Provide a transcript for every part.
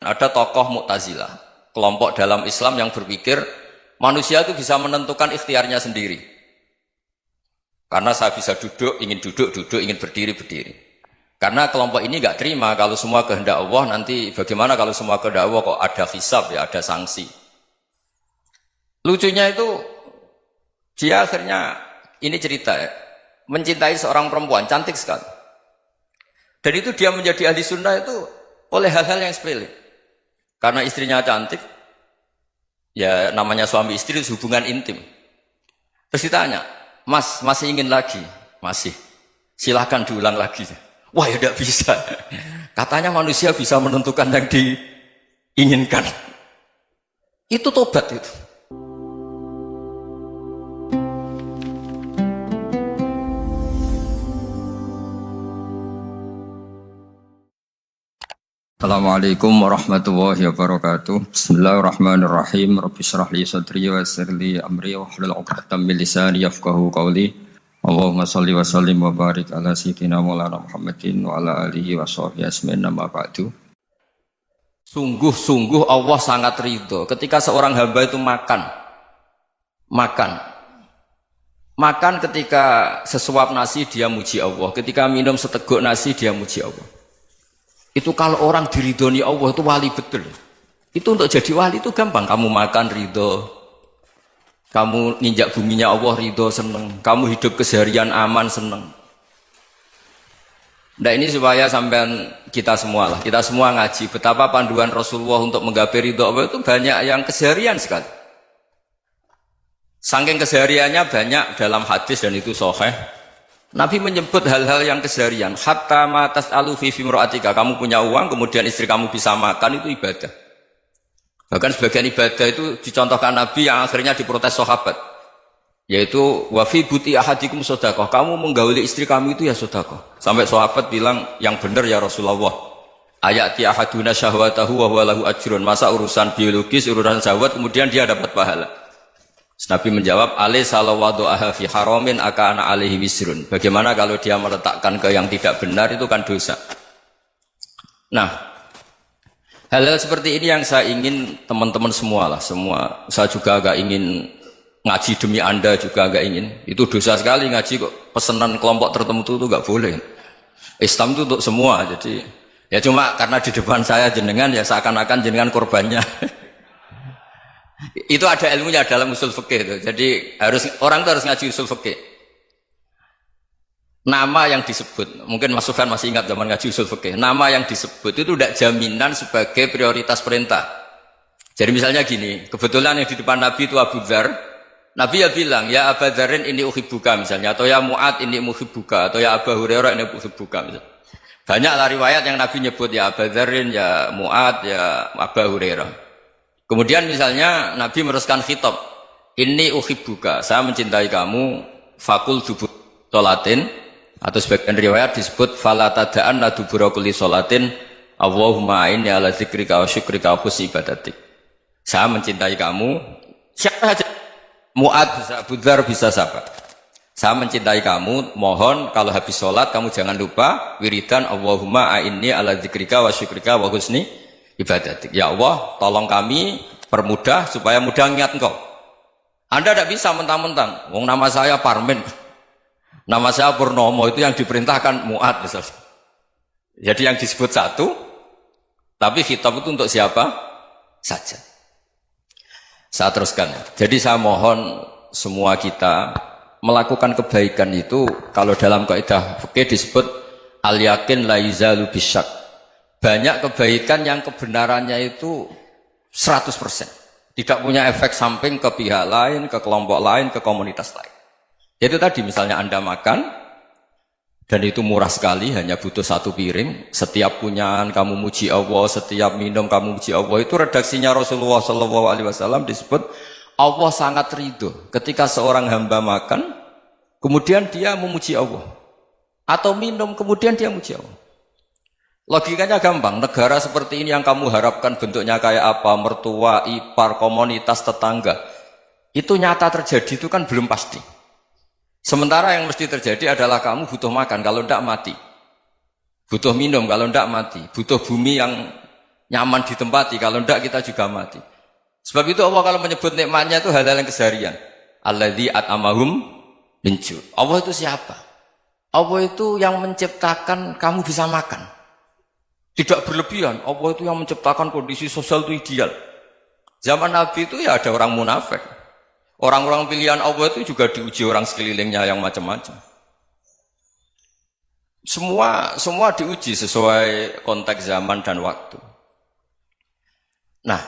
Ada tokoh Mu'tazilah, kelompok dalam Islam yang berpikir manusia itu bisa menentukan ikhtiarnya sendiri. Karena saya bisa duduk, duduk, ingin berdiri, berdiri. Karena kelompok ini nggak terima kalau semua kehendak Allah, nanti bagaimana kalau semua kehendak Allah kok ada hisab ya, ada sanksi. Lucunya itu, dia akhirnya, ini cerita ya, mencintai seorang perempuan, cantik sekali. Dan itu dia menjadi ahli sunnah itu oleh hal-hal yang sepele. Karena istrinya cantik, ya namanya suami istri hubungan intim. Terus ditanya, Mas, masih ingin lagi? Masih. Silahkan diulang lagi. Wah ya tidak bisa. Katanya manusia bisa menentukan yang diinginkan. Itu tobat itu. Assalamualaikum warahmatullahi wabarakatuh. Bismillahirrahmanirrahim. Rabbi shrah li sadri wa yassir li amri wahlul 'uqdatam min lisani yafqahu qawli. Allahumma shalli wa sallim wa barik ala sayyidina Maulana Muhammadin wa ala alihi wa sahbihi ajmain amma ba'du. Sungguh-sungguh Allah sangat ridho ketika seorang hamba itu makan. Makan ketika sesuap nasi dia muji Allah, ketika minum seteguk nasi dia muji Allah. Itu kalau orang diridhoni Allah itu wali betul. Itu untuk jadi wali itu gampang. Kamu makan ridho, kamu ninjak buminya Allah ridho seneng, kamu hidup keseharian aman seneng. Nah ini supaya sampean kita semua ngaji betapa panduan Rasulullah untuk menggapai ridho Allah itu banyak yang keseharian sekali. Saking kesehariannya banyak dalam hadis dan itu sahih. Nabi menyebut hal-hal yang keseharian. Hatta ma tas'alu fi imra'atika. Kamu punya uang, kemudian istri kamu bisa makan, itu ibadah. Bahkan sebagian ibadah itu dicontohkan Nabi yang akhirnya diprotes sahabat. Yaitu wa fi buti ahadikum sedekah. Kamu menggauli istri kamu itu ya sedekah. Sampai sahabat bilang yang benar ya Rasulullah. Ayati ahaduna syahwatahu wa huwa lahu ajrun. Masa urusan biologis, urusan syahwat kemudian dia dapat pahala. Nabi menjawab, alaysa law wada'aha fi haramin akana alaihi wisrun. Bagaimana kalau dia meletakkan ke yang tidak benar itu kan dosa. Nah, hal-hal seperti ini yang saya ingin teman-teman semua. Saya juga agak ingin ngaji demi Anda juga agak ingin. Itu dosa sekali ngaji kok pesanan kelompok tertentu itu enggak boleh. Islam itu untuk semua. Jadi ya cuma karena di depan saya jenengan ya seakan-akan jenengan korbannya. Itu ada ilmunya dalam usul fikih itu. Jadi orang itu harus ngaji usul fikih. Nama yang disebut, mungkin Mas Sufyan masih ingat zaman ngaji usul fikih. Nama yang disebut itu tidak jaminan sebagai prioritas perintah. Jadi misalnya gini, kebetulan yang di depan Nabi itu Abu Dzar. Nabi ya bilang, ya Abu Dzarin ini uhibbuka misalnya, atau ya Mu'ad ini uhibbuka, atau ya Abu Hurairah ini uhibbuka misalnya. Banyaklah riwayat yang Nabi nyebut ya Abu Dzarin, ya Mu'ad, ya Abu Hurairah. Kemudian misalnya Nabi meneruskan khitab, ini uhibbuka, saya mencintai kamu, fakul dubur sholatin, atau sebagian riwayat disebut fala tada'anna dubura kulli sholatin, Allahumma inni ala dzikrika wa syukrika wa husni ibadatik. Saya mencintai kamu, siapa saja, Mu'ad bisa, Abu Dzar bisa siapa. Saya mencintai kamu, mohon kalau habis sholat kamu jangan lupa wiridan Allahumma inni ala dzikrika wa syukrika wa husni ibadatik. Ya Allah, tolong kami permudah supaya mudah ingat Engkau. Anda tidak bisa mentang-mentang, wong nama saya Parmin, nama saya Purnomo, itu yang diperintahkan Mu'ad misalnya. Jadi yang disebut satu, tapi khitab itu untuk siapa saja. Saya teruskan. Jadi saya mohon semua kita melakukan kebaikan itu, kalau dalam kaidah fikih disebut al-yakin la yuzalu bisyak. Banyak kebaikan yang kebenarannya itu 100%. Tidak punya efek samping ke pihak lain, ke kelompok lain, ke komunitas lain. Itu tadi misalnya Anda makan, dan itu murah sekali, hanya butuh satu piring. Setiap punyaan kamu muji Allah, setiap minum kamu muji Allah. Itu redaksinya Rasulullah SAW disebut, Allah sangat ridho ketika seorang hamba makan, kemudian dia memuji Allah. Atau minum, kemudian dia memuji Allah. Logikanya gampang, negara seperti ini yang kamu harapkan bentuknya kayak apa, mertua, ipar, komunitas, tetangga, itu nyata terjadi itu kan belum pasti. Sementara yang mesti terjadi adalah kamu butuh makan, kalau tidak mati. Butuh minum, kalau tidak mati. Butuh bumi yang nyaman ditempati, kalau tidak kita juga mati. Sebab itu Allah kalau menyebut nikmatnya itu hal-hal yang keseharian. Alladzi at'amahum min ju'. Allah itu siapa? Allah itu yang menciptakan kamu bisa makan. Tidak berlebihan. Allah itu yang menciptakan kondisi sosial itu ideal. Zaman Nabi itu ya ada orang munafik. Orang-orang pilihan Allah itu juga diuji orang sekelilingnya yang macam-macam. Semua diuji sesuai konteks zaman dan waktu. Nah,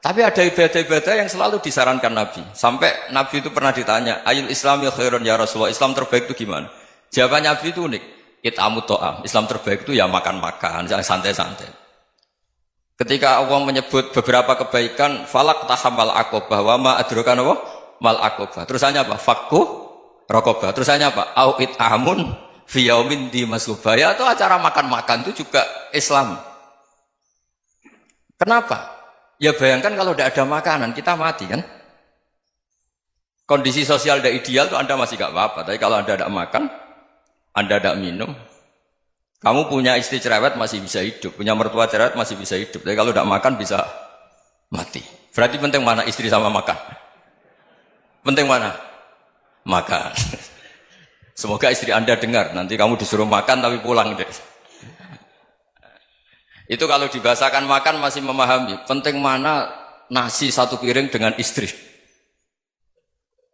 tapi ada ibadah-ibadah yang selalu disarankan Nabi. Sampai Nabi itu pernah ditanya, ayul islami khairun ya Rasulullah, Islam terbaik itu gimana? Jawaban Nabi itu unik. It'amu to'am. Islam terbaik itu ya makan-makan, santai-santai. Ketika Allah menyebut beberapa kebaikan, falak tahamal aqobah, wa ma adrokan apa? Mal aqobah. Terusannya apa? Fakku rokobah. Terusannya apa? Au it'amun fi yaumin di masubah. Ya itu acara makan-makan itu juga Islam. Kenapa? Ya bayangkan kalau tidak ada makanan, kita mati kan? Kondisi sosial tidak ideal itu Anda masih gak apa-apa. Tapi kalau Anda tidak makan, Anda tidak minum, kamu punya istri cerewet masih bisa hidup, punya mertua cerewet masih bisa hidup. Tapi kalau tidak makan bisa mati. Berarti penting mana istri sama makan? Penting mana? Makan. Semoga istri Anda dengar, nanti kamu disuruh makan tapi pulang deh. Itu kalau dibahasakan makan masih memahami. Penting mana nasi satu piring dengan istri.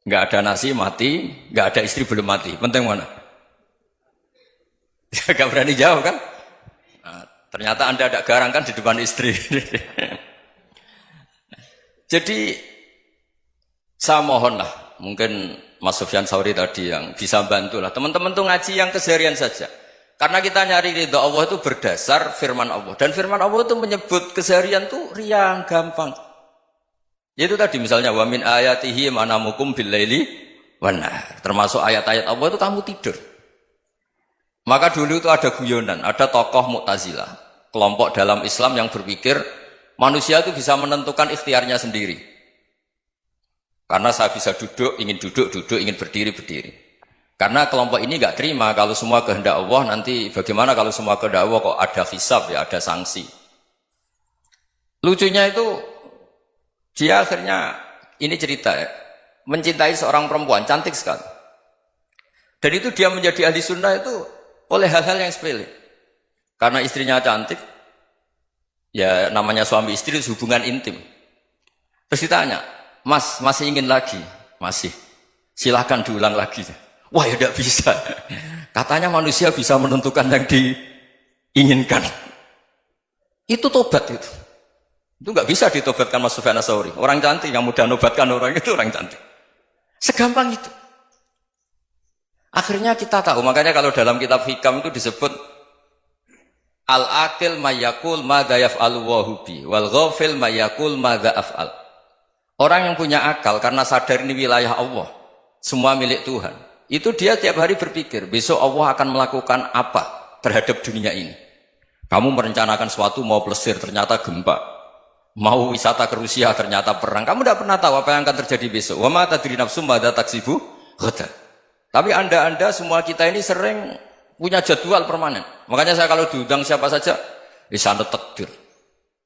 Nggak ada nasi mati, nggak ada istri belum mati. Penting mana? Gak berani jawab kan? Nah, ternyata Anda ada garang kan di depan istri. Jadi saya mohonlah, mungkin Mas Sufyan Sauri tadi yang bisa bantulah. Teman-teman tuh ngaji yang keseharian saja. Karena kita nyari ridha Allah itu berdasar firman Allah. Dan firman Allah itu menyebut keseharian itu riang, gampang. Itu tadi misalnya, wa min ayatihi manamukum bil-laili wan-nahar. Termasuk ayat-ayat Allah itu kamu tidur. Maka dulu itu ada guyonan, ada tokoh Mu'tazilah, kelompok dalam Islam yang berpikir manusia itu bisa menentukan ikhtiarnya sendiri. Karena saya bisa duduk, ingin duduk, ingin berdiri, berdiri. Karena kelompok ini nggak terima kalau semua kehendak Allah, nanti bagaimana kalau semua kehendak Allah kok ada hisab ya, ada sanksi. Lucunya itu dia akhirnya, ini cerita ya, mencintai seorang perempuan, cantik sekali. Dan itu dia menjadi ahli sunnah itu oleh hal-hal yang sepele. Karena istrinya cantik, ya namanya suami istri itu hubungan intim. Terus ditanya, Mas, masih ingin lagi? Masih. Silahkan diulang lagi. Wah ya tidak bisa. Katanya manusia bisa menentukan yang diinginkan. Itu tobat itu. Itu nggak bisa ditobatkan Mas Sufyan Ats-Tsauri. Orang cantik yang mudah nobatkan orang itu orang cantik. Segampang itu. Akhirnya kita tahu, makanya kalau dalam kitab Hikam itu disebut al-aqil mayyakul madza yaf'alu wa hubi wal ghafil mayyakul madza af'al. Orang yang punya akal karena sadar ini wilayah Allah, semua milik Tuhan. Itu dia tiap hari berpikir, besok Allah akan melakukan apa terhadap dunia ini. Kamu merencanakan sesuatu mau plesir, ternyata gempa. Mau wisata ke Rusia, ternyata perang. Kamu tidak pernah tahu apa yang akan terjadi besok. Wa ma tadri nafsum madza taksibu ghadan. Tapi anda semua kita ini sering punya jadwal permanen. Makanya saya kalau diundang siapa saja, sana takdir.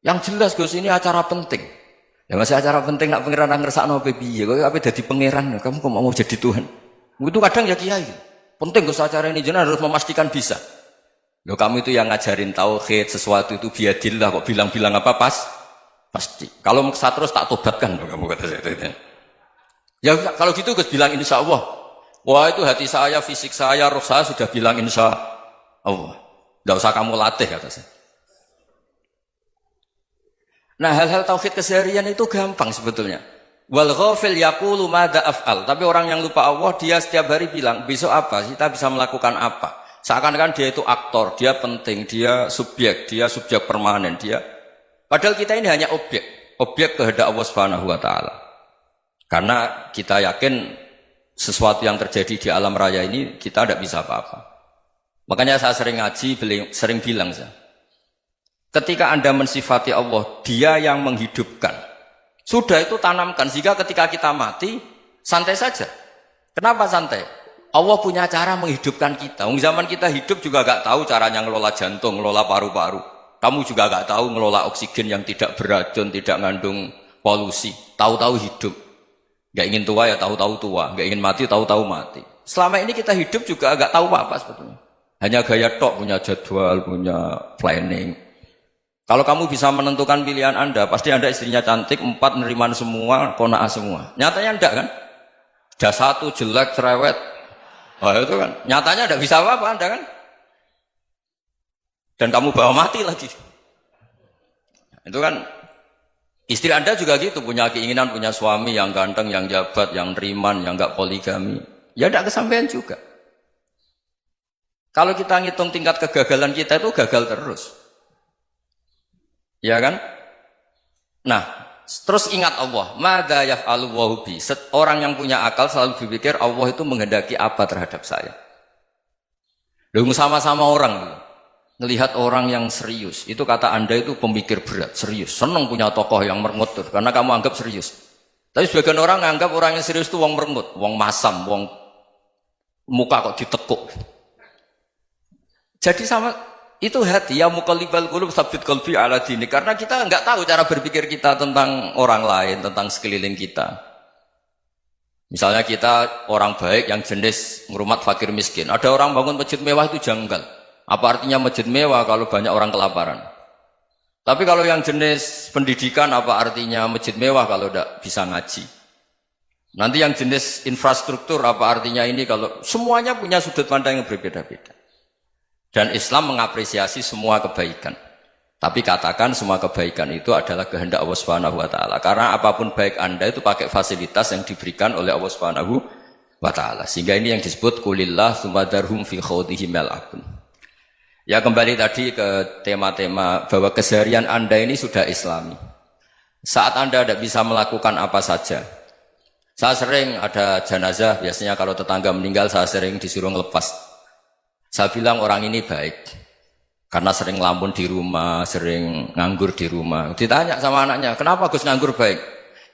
Yang jelas Gus ini acara penting. Ya masih acara penting nak pangeran ngersakno piye? Kok ape dadi pangeran? Kamu kok mau jadi Tuhan? Itu kadang ya kiai. Penting Gus acara ini jenengan harus memastikan bisa. Loh kamu itu yang ngajarin tauhid, sesuatu itu biadillah kok bilang-bilang apa pasti. Kalau maksa terus tak tobatkan loh kamu kata saya. Ya kalau gitu Gus bilang insya Allah. Wah itu hati saya, fisik saya, roh saya sudah bilang insya Allah. Tidak usah kamu latih kata saya. Nah hal-hal tauhid keseharian itu gampang sebetulnya. Wal ghafil yaqulu madza af'al. Tapi orang yang lupa Allah dia setiap hari bilang besok apa? Kita bisa melakukan apa? Seakan-akan dia itu aktor, dia penting, dia subjek permanen, dia. Padahal kita ini hanya objek kehendak Allah Subhanahu wa taala. Karena kita yakin sesuatu yang terjadi di alam raya ini kita tidak bisa apa-apa. Makanya saya sering ngaji, sering bilang saya. Ketika Anda mensifati Allah, Dia yang menghidupkan. Sudah itu tanamkan sehingga ketika kita mati santai saja. Kenapa santai? Allah punya cara menghidupkan kita. Zaman kita hidup juga gak tahu caranya ngelola jantung, ngelola paru-paru. Kamu juga nggak tahu ngelola oksigen yang tidak beracun, tidak mengandung polusi. Tahu-tahu hidup. Nggak ingin tua ya tahu-tahu tua. Nggak ingin mati tahu-tahu mati. Selama ini kita hidup juga nggak tahu apa-apa sebetulnya. Hanya gaya tok, punya jadwal, punya planning. Kalau kamu bisa menentukan pilihan Anda, pasti Anda istrinya cantik, 4 neriman semua, kona'ah semua. Nyatanya enggak kan? Ada 1 jelek, cerewet. Oh itu kan. Nyatanya enggak bisa apa-apa Anda kan? Dan kamu bawa mati lagi. Itu kan. Istri Anda juga gitu, punya keinginan, punya suami yang ganteng, yang jabat, yang neriman, yang enggak poligami. Ya enggak kesampaian juga. Kalau kita ngitung tingkat kegagalan kita itu gagal terus. Ya kan? Nah, terus ingat Allah. Madza yaf'alu Allahu bi. Orang yang punya akal selalu berpikir Allah itu menghendaki apa terhadap saya. Lalu sama-sama orang ngelihat orang yang serius. Itu kata Anda itu pemikir berat, serius. Senang punya tokoh yang merengut karena kamu anggap serius. Tapi sebagian orang anggap orang yang serius itu wong merengut, wong masam, wong muka kok ditekuk. Jadi sama itu hati ya muqallibal qulub tsabbit qalbi ala dini, karena kita enggak tahu cara berpikir kita tentang orang lain, tentang sekeliling kita. Misalnya kita orang baik yang jenis ngrumat fakir miskin. Ada orang bangun masjid mewah itu janggal. Apa artinya masjid mewah kalau banyak orang kelaparan? Tapi kalau yang jenis pendidikan apa artinya masjid mewah kalau tidak bisa ngaji? Nanti yang jenis infrastruktur apa artinya ini kalau semuanya punya sudut pandang yang berbeda-beda. Dan Islam mengapresiasi semua kebaikan. Tapi katakan semua kebaikan itu adalah kehendak Allah Subhanahu wa taala. Karena apapun baik Anda itu pakai fasilitas yang diberikan oleh Allah Subhanahu wa taala. Sehingga ini yang disebut kulillah tsumadarhum fi khawdihim yal'abun. Ya kembali tadi ke tema-tema bahwa keseharian Anda ini sudah Islami. Saat Anda tidak bisa melakukan apa saja. Saya sering ada jenazah, biasanya kalau tetangga meninggal saya sering disuruh ngelepas. Saya bilang orang ini baik karena sering ngelamun di rumah, sering nganggur di rumah. Ditanya sama anaknya, kenapa Gus nganggur baik?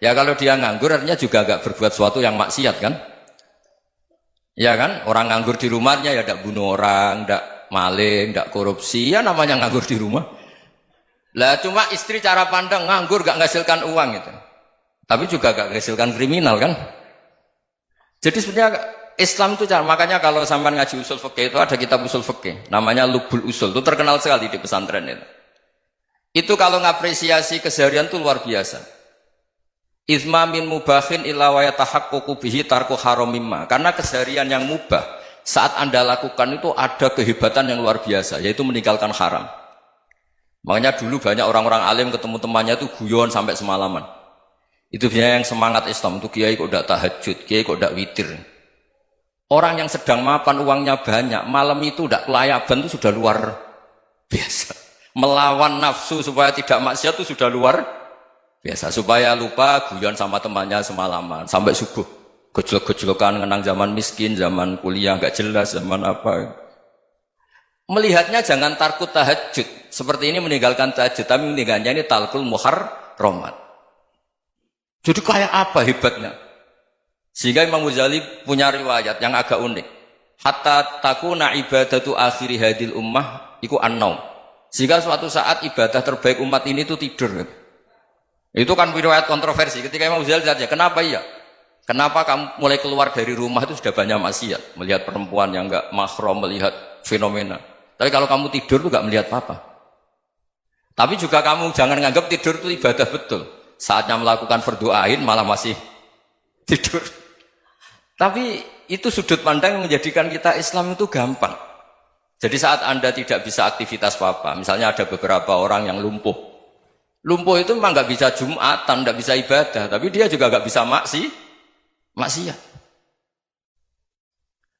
Ya kalau dia nganggur artinya juga agak berbuat sesuatu yang maksiat kan? Ya kan? Orang nganggur di rumahnya ya tidak bunuh orang, tidak maling, tidak korupsi, ya namanya nganggur di rumah. Lah cuma istri cara pandang nganggur gak menghasilkan uang gitu. Tapi juga gak menghasilkan kriminal kan? Jadi sebenarnya Islam itu makanya kalau sampai ngaji usul fikih itu ada kitab usul fikih namanya Lubul Usul, itu terkenal sekali di pesantren itu. Itu kalau ngapresiasi keseharian itu luar biasa. Izma min mubahin illa wa yatahaqqaqu bihi tarku haramimma. Karena keseharian yang mubah saat Anda lakukan itu ada kehebatan yang luar biasa, yaitu meninggalkan haram. Makanya dulu banyak orang-orang alim ketemu temannya itu guyon sampai semalaman. Itu biasanya yang semangat Islam itu kiai kok tidak tahajud, kiai kok tidak witir. Orang yang sedang mapan uangnya banyak, malam itu tidak kelayaban itu sudah luar biasa. Melawan nafsu supaya tidak maksiat itu sudah luar biasa. Supaya lupa guyon sama temannya semalaman sampai subuh. Gejolak-gejolokan mengenang zaman miskin, zaman kuliah nggak jelas, zaman apa. Melihatnya jangan takut tahajud. Seperti ini meninggalkan tahajud, tapi meninggalnya ini talkul muharramat. Jadi kayak apa hebatnya? Sehingga Imam Ghazali punya riwayat yang agak unik. Hatta takuna ibadatu akhiri hadil ummah iku an-naum. Sehingga suatu saat ibadah terbaik umat ini itu tidur. Itu kan riwayat kontroversi. Ketika Imam Ghazali tanya, kenapa iya? Kenapa kamu mulai keluar dari rumah itu sudah banyak maksiat? Melihat perempuan yang enggak mahram, melihat fenomena. Tapi kalau kamu tidur itu enggak melihat apa-apa. Tapi juga kamu jangan menganggap tidur itu ibadah betul. Saatnya melakukan fardu ain malah masih tidur. Tapi itu sudut pandang yang menjadikan kita Islam itu gampang. Jadi saat Anda tidak bisa aktivitas apa-apa, misalnya ada beberapa orang yang lumpuh. Lumpuh itu memang nggak bisa Jumatan, nggak bisa ibadah, tapi dia juga nggak bisa maksiat.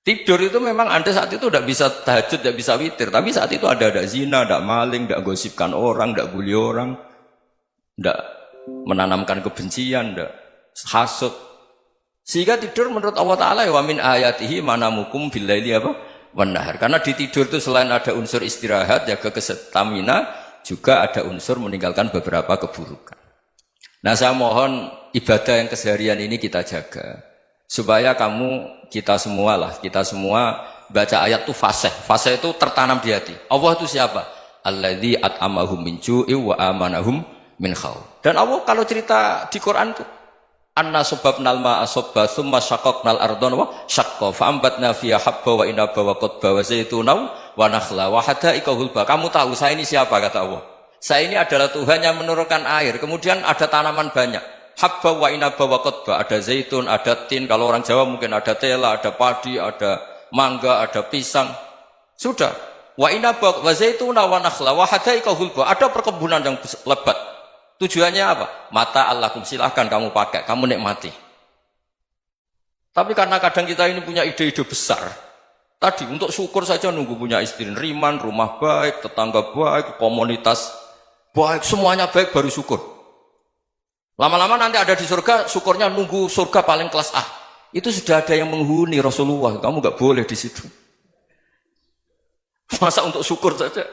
Tidur itu memang Anda saat itu tidak bisa tahajud, tidak bisa witir, tapi saat itu ada zina, ada maling, tidak gosipkan orang, tidak bully orang, tidak menanamkan kebencian, tidak hasud. Sehingga tidur menurut Allah Ta'ala wa min ayatihi manamukum billaili apa? Wan-nahar. Karena di tidur itu selain ada unsur istirahat, jaga stamina, juga ada unsur meninggalkan beberapa keburukan. Nah saya mohon ibadah yang keseharian ini kita jaga. Supaya kita semua baca ayat itu fasih. Fasih itu tertanam di hati. Allah itu siapa? alladzi at'amahum min ju'i wa amanahum min khauf. Dan Allah kalau cerita di Quran itu anna sababnal ma'a sabba tsumma syaqqaqnal ardha wa syaqqa fa ambatna fiha habba wa inaba wa qadba wa zaituna wa nakhla wa hada'iqa hulba. Kamu tahu saya ini siapa, kata Allah. Saya ini adalah Tuhan yang menurunkan air, kemudian ada tanaman banyak. Habba wa inaba wa qadba, ada zaitun, ada tin, kalau orang Jawa mungkin ada tela, ada padi, ada mangga, ada pisang. Sudah. Wa inaba wa zaituna wa nakhla wa hada'iqa hulba. Ada perkebunan yang lebat. Tujuannya apa? Mata Allahkum, silahkan kamu pakai, kamu nikmati. Tapi karena kadang kita ini punya ide-ide besar. Tadi untuk syukur saja nunggu punya istri riman, rumah baik, tetangga baik, komunitas baik, semuanya baik baru syukur. Lama-lama nanti ada di surga, syukurnya nunggu surga paling kelas A. Itu sudah ada yang menghuni Rasulullah, kamu nggak boleh di situ. Masa untuk syukur saja?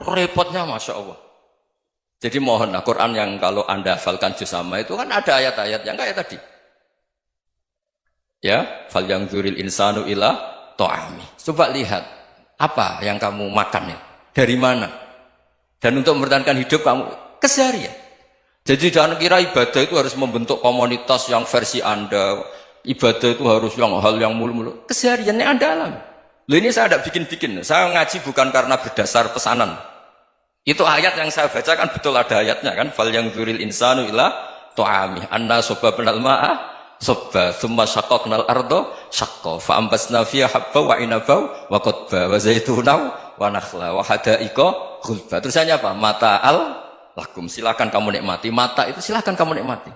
Repotnya Masya Allah. Jadi mohon Quran yang kalau Anda hafalkan juz sama itu kan ada ayat-ayat yang kayak tadi. Ya, fal yanzuril insanu ila ta'ami. Coba lihat apa yang kamu makan ya? Dari mana? Dan untuk mempertahankan hidup kamu keseharian. Jadi jangan kira ibadah itu harus membentuk komunitas yang versi Anda. Ibadah itu harus yang hal yang mulu-mulu. Kesehariannya Anda alami. Loh, ini saya tidak bikin-bikin. Saya ngaji bukan karena berdasar pesanan. Itu ayat yang saya baca kan betul ada ayatnya kan. Fal yanzuril insanu ila ta'ami. Anna sababnal ma'a sabba tsumma syaqqaqnal arda syaqqa fa ambasna fiha habba wa inaba wa qadba wa zaituna wa nakhla wa hada'iqa ghulba. Terusannya apa? Mata'al lakum, silakan kamu nikmati. Mata itu silakan kamu nikmati.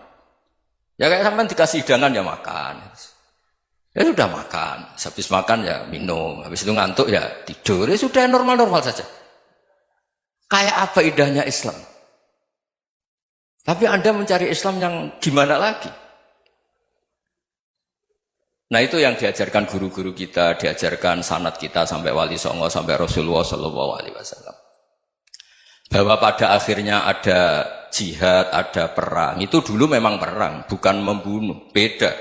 Ya kayak sampean dikasih hidangan ya makan. Ya sudah makan. Habis makan ya minum. Habis itu ngantuk ya tidur. Ya sudah normal-normal saja. Kayak apa indahnya Islam. Tapi Anda mencari Islam yang gimana lagi? Nah itu yang diajarkan guru-guru kita, diajarkan sanad kita sampai Wali Songo, sampai Rasulullah SAW. Bahwa pada akhirnya ada jihad, ada perang. Itu dulu memang perang, bukan membunuh. Beda.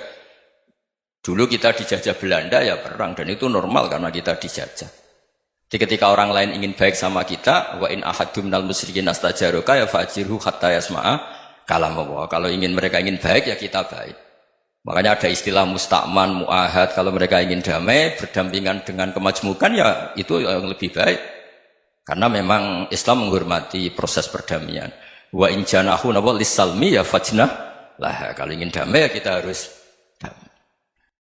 Dulu kita dijajah Belanda ya perang, dan itu normal karena kita dijajah. Jadi ketika orang lain ingin baik sama kita, wa in ahadum minal musyrikin astajaruka ya fajirhu hatta yasma'a kalam Allah. Kalau mereka ingin baik ya kita baik. Makanya ada istilah musta'man, mu'ahad. Kalau mereka ingin damai, berdampingan dengan kemajmukan ya itu yang lebih baik. Karena memang Islam menghormati proses perdamaian. Wa in janahu lis-salmi ya fajnah lah. Kalau ingin damai ya kita harus